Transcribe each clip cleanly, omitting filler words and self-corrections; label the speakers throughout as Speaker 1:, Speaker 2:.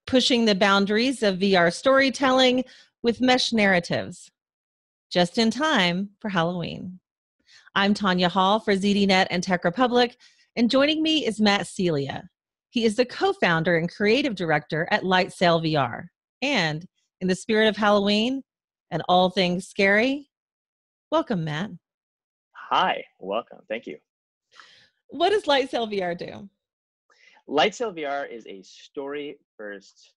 Speaker 1: pushing the boundaries of VR storytelling with mesh narratives, just in time for Halloween. I'm Tonya Hall for ZDNet and Tech Republic, and joining me is Matt Celia. He is the co-founder and creative director at Lightsail VR. And in the spirit of Halloween and all things scary, welcome, Matt.
Speaker 2: Hi, welcome. Thank you.
Speaker 1: What does Lightsail VR do?
Speaker 2: Lightsail VR is a story-first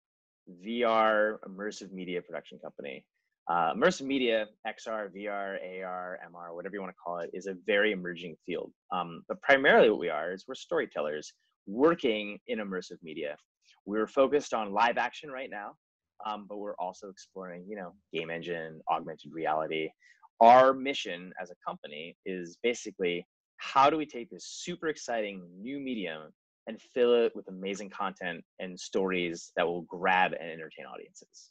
Speaker 2: VR immersive media production company. Immersive media, XR, VR, AR, MR, whatever you want to call it, is a very emerging field. But primarily what we are is we're storytellers working in immersive media. We're focused on live action right now, but we're also exploring, game engine, augmented reality. Our mission as a company is basically, how do we take this super exciting new medium and fill it with amazing content and stories that will grab and entertain audiences?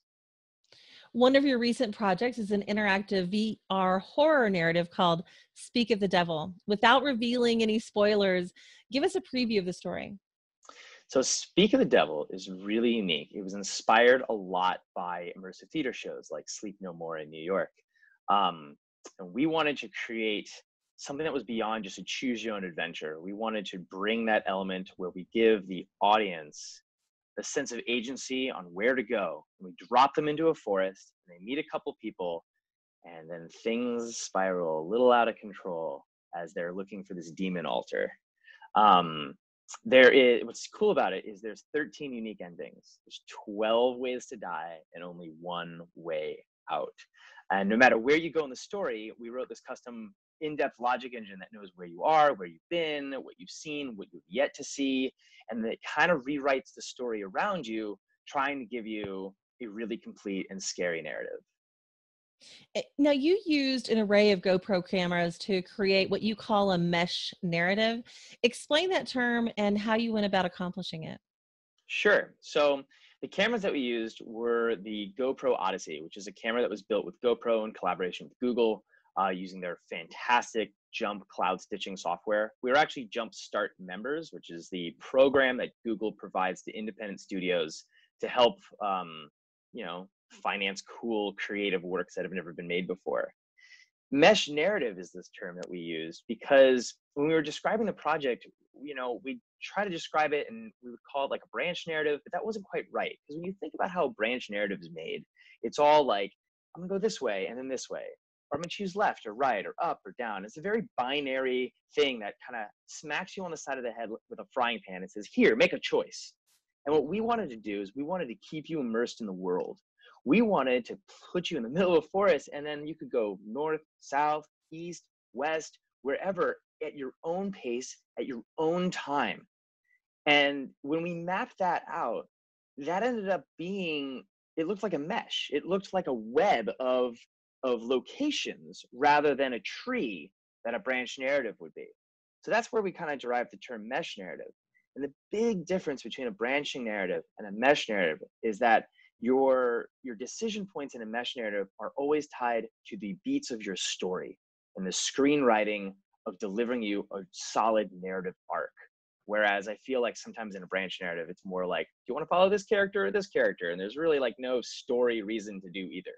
Speaker 1: One of your recent projects is an interactive VR horror narrative called Speak of the Devil. Without revealing any spoilers, give us a preview of the story.
Speaker 2: So Speak of the Devil is really unique. It was inspired a lot by immersive theater shows like Sleep No More in New York. And we wanted to create something that was beyond just a choose your own adventure. We wanted to bring that element where we give the audience the sense of agency on where to go. And we drop them into a forest, and they meet a couple people, and then things spiral a little out of control as they're looking for this demon altar. What's cool about it is there's 13 unique endings. There's 12 ways to die and only one way out. And no matter where you go in the story, we wrote this custom in-depth logic engine that knows where you are, where you've been, what you've seen, what you've yet to see, and it kind of rewrites the story around you, trying to give you a really complete and scary narrative.
Speaker 1: Now, you used an array of GoPro cameras to create what you call a mesh narrative. Explain that term and how you went about accomplishing it.
Speaker 2: Sure. So the cameras that we used were the GoPro Odyssey, which is a camera that was built with GoPro in collaboration with Google, using their fantastic Jump cloud stitching software. We were actually Jumpstart members, which is the program that Google provides to independent studios to help, finance cool creative works that have never been made before. Mesh narrative is this term that we used because when we were describing the project, we try to describe it and we would call it like a branch narrative, but that wasn't quite right. Because when you think about how a branch narrative is made, it's all like, I'm gonna go this way and then this way, or I'm gonna choose left or right or up or down. It's a very binary thing that kind of smacks you on the side of the head with a frying pan and says, here, make a choice. And what we wanted to do is we wanted to keep you immersed in the world. We wanted to put you in the middle of a forest, and then you could go north, south, east, west, wherever, at your own pace, at your own time. And when we mapped that out, that ended up being, it looked like a mesh. It looked like a web of locations rather than a tree that a branch narrative would be. So that's where we kind of derived the term mesh narrative. And the big difference between a branching narrative and a mesh narrative is that your decision points in a mesh narrative are always tied to the beats of your story and the screenwriting of delivering you a solid narrative arc. Whereas I feel like sometimes in a branch narrative, it's more like, do you want to follow this character or this character? And there's really like no story reason to do either.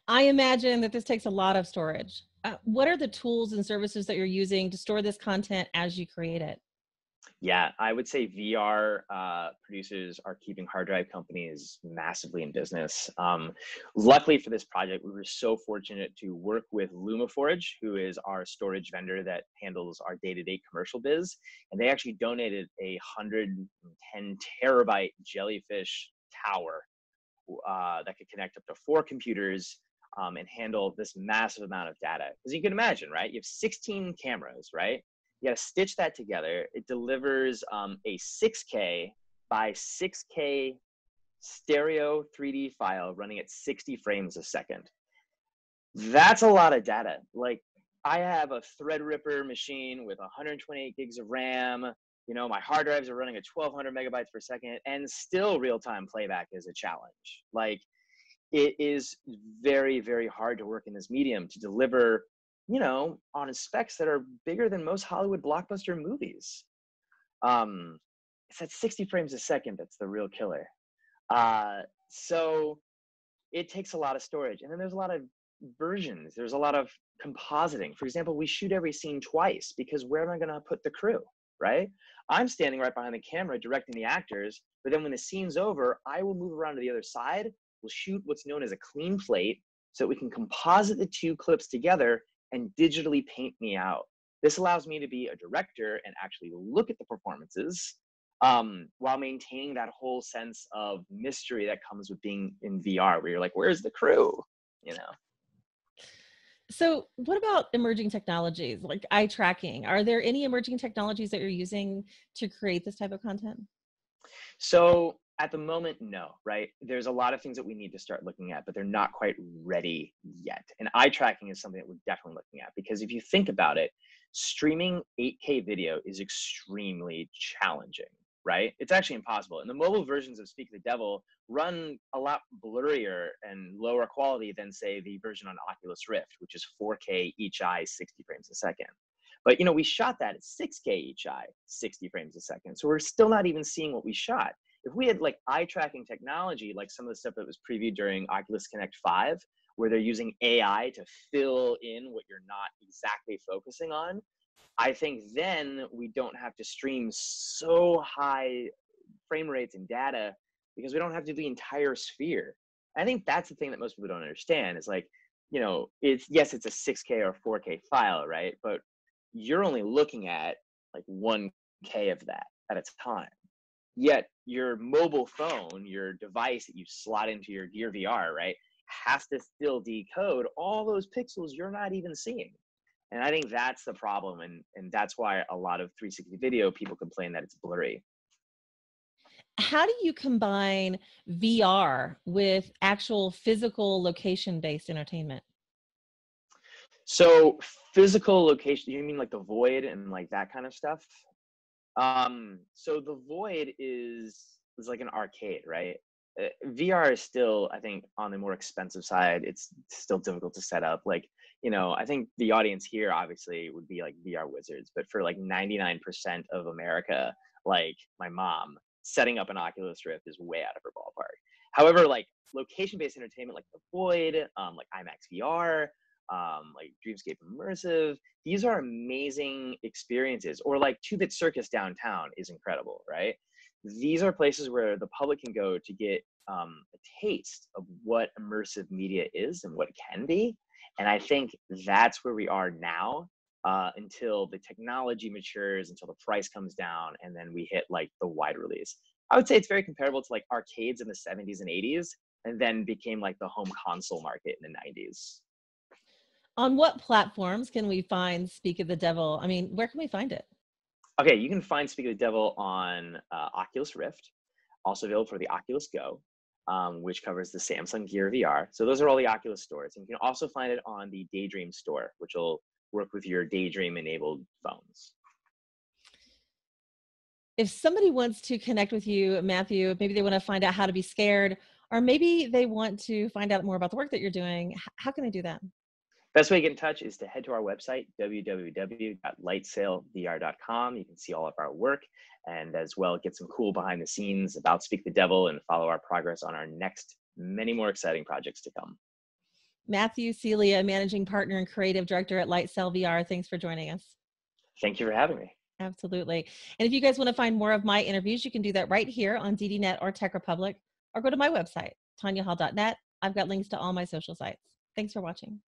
Speaker 1: I imagine that this takes a lot of storage. What are the tools and services that you're using to store this content as you create it?
Speaker 2: Yeah, I would say VR producers are keeping hard drive companies massively in business. Luckily for this project, we were so fortunate to work with LumaForge, who is our storage vendor that handles our day-to-day commercial biz. And they actually donated a 110 terabyte jellyfish tower that could connect up to 4 computers and handle this massive amount of data. Because you can imagine, right? You have 16 cameras, right? You got to stitch that together. It delivers a 6K by 6K stereo 3D file running at 60 frames a second. That's a lot of data. Like, I have a Threadripper machine with 128 gigs of RAM. My hard drives are running at 1200 megabytes per second, and still real-time playback is a challenge. Like, it is very, very hard to work in this medium to deliver on specs that are bigger than most Hollywood blockbuster movies. it's at 60 frames a second that's the real killer. So it takes a lot of storage. And then there's a lot of versions. There's a lot of compositing. For example, we shoot every scene twice because where am I going to put the crew, right? I'm standing right behind the camera directing the actors, but then when the scene's over, I will move around to the other side. We'll shoot what's known as a clean plate so that we can composite the two clips together and digitally paint me out. This allows me to be a director and actually look at the performances while maintaining that whole sense of mystery that comes with being in VR, where you're like, where's the crew? You know?
Speaker 1: So what about emerging technologies like eye tracking? Are there any emerging technologies that you're using to create this type of content?
Speaker 2: So at the moment, no, right? There's a lot of things that we need to start looking at, but they're not quite ready yet. And eye tracking is something that we're definitely looking at, because if you think about it, streaming 8K video is extremely challenging, right? It's actually impossible. And the mobile versions of Speak the Devil run a lot blurrier and lower quality than, say, the version on Oculus Rift, which is 4K each eye, 60 frames a second. But, you know, we shot that at 6K each eye, 60 frames a second. So we're still not even seeing what we shot. If we had like eye tracking technology, like some of the stuff that was previewed during Oculus Connect 5, where they're using AI to fill in what you're not exactly focusing on, I think then we don't have to stream so high frame rates and data because we don't have to do the entire sphere. I think that's the thing that most people don't understand is like, you know, yes, it's a 6K or 4K file, right? But you're only looking at like 1K of that at a time. Yet your mobile phone, your device that you slot into your Gear VR, right, has to still decode all those pixels you're not even seeing. And I think that's the problem. And that's why a lot of 360 video people complain that it's blurry.
Speaker 1: How do you combine VR with actual physical location-based entertainment?
Speaker 2: So physical location, you mean like the void and like that kind of stuff? So the void is like an arcade, right? VR is still, I think, on the more expensive side. It's still difficult to set up. Like, you know, I think the audience here obviously would be like VR wizards, but for like 99% of America, like my mom, setting up an Oculus Rift is way out of her ballpark. However, like location-based entertainment like the Void, like IMAX VR, like Dreamscape Immersive, these are amazing experiences. Or like 2-Bit Circus downtown is incredible, right? These are places where the public can go to get a taste of what immersive media is and what it can be. And I think that's where we are now, until the technology matures, until the price comes down, and then we hit like the wide release. I would say it's very comparable to like arcades in the 70s and 80s, and then became like the home console market in the 90s.
Speaker 1: On what platforms can we find Speak of the Devil? I mean, where can we find it?
Speaker 2: Okay, you can find Speak of the Devil on Oculus Rift, also available for the Oculus Go, which covers the Samsung Gear VR. So those are all the Oculus stores. And you can also find it on the Daydream store, which will work with your Daydream-enabled phones.
Speaker 1: If somebody wants to connect with you, Matthew, maybe they want to find out how to be scared, or maybe they want to find out more about the work that you're doing, how can they do that?
Speaker 2: Best way to get in touch is to head to our website, www.lightsailvr.com. You can see all of our work and as well get some cool behind the scenes about Speak the Devil and follow our progress on our next many more exciting projects to come.
Speaker 1: Matthew, Celia, Managing Partner and Creative Director at Lightsail VR, thanks for joining us.
Speaker 2: Thank you for having me.
Speaker 1: Absolutely. And if you guys want to find more of my interviews, you can do that right here on ZDNet or Tech Republic, or go to my website, tonyahall.net. I've got links to all my social sites. Thanks for watching.